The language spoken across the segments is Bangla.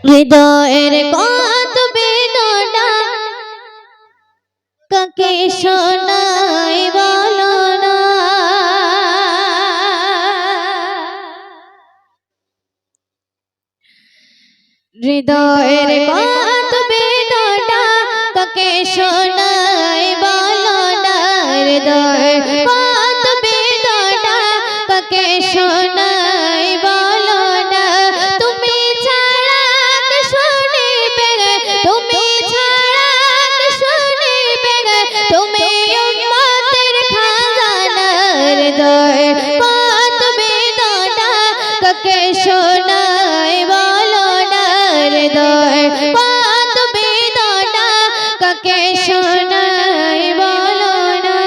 হৃদয়ের কত বেদনা কাকে শোনাই বলো না। হৃদয়ের কত বেদনা কাকে শোনাই বলো না। হৃদয়ের কত বেদনা কাকে শোনাই বলো না। তুমি ছাড়া কে শুনিবে, তুমি ছাড়া কে শুনিবে, তুমি উম্মতের খাজানা। হৃদয়ের কত বেদনা কাকে শোনাই বলো না। হৃদয়ের কত বেদনা কাকে শোনাই বলো না।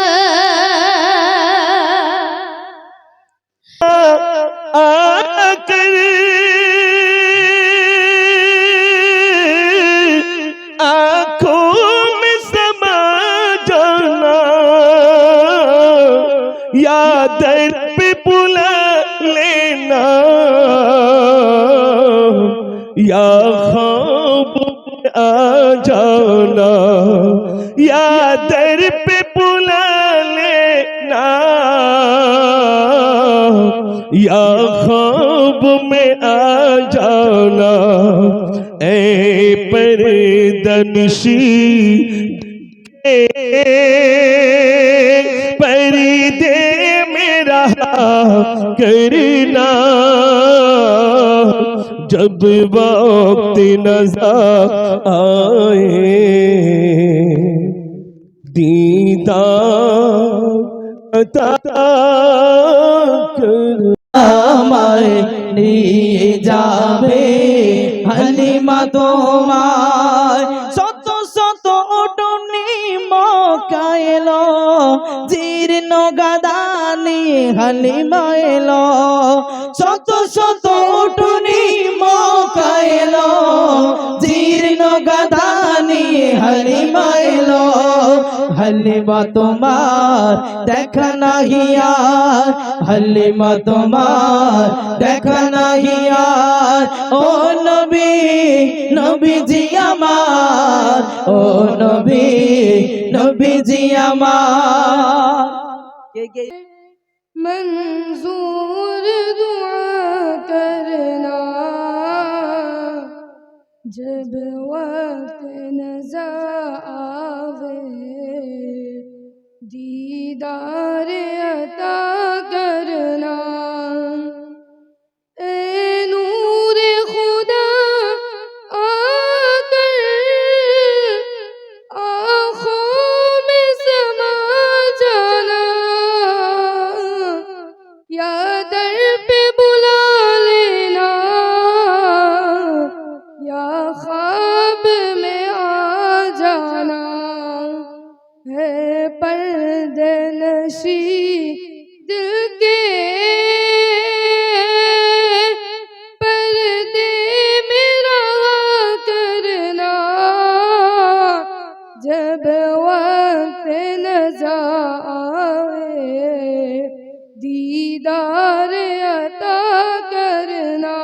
आंखों में समा जाना, या दर पे बुला लेना, या ख्वाब में आ जाना, या दर पे बुला लेना, या ख्वाब में आ जाना। ऐ परदनशी पर्दे मेरा करना, जब वक्त नज़र आए दीदार अता कर। আমায় নিয়ে যাবে হালিমা তোমায়। শত শত উটনি মক্কা এলো, জীর্ণ গাদা নিয়ে হালিমা এলো। শত শত উটনি মক্কা এলো, জীর্ণ গাদা নিয়ে হালিমা এলো। হালিমা তোমার দেখা নাহি আর, হালিমা তোমার দেখা নাহি আর। ও নবী নবীজি আমার, ও নবী নবীজি আমার। मंजूर दुआ करना, जब वक्त नज़र आवे दीदार अता करना। ए नूर खुदा आकर आँखों में समा जाना, या दर पे बुला लेना, या ख्वाब में आ जाना। है पर्दे नशी दिल के पर्दे मेरा करना, जब वक्त नज़र आवे दीदार अता करना।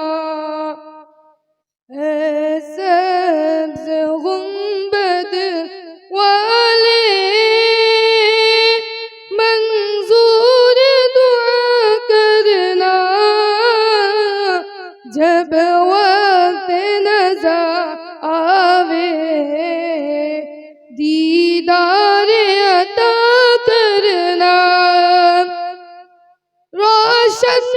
ऐ सब्ज़ गुंबद वाले मंजूर दुआ करना, जब वक्त नज़र आवे दीदार अता करना। रोशन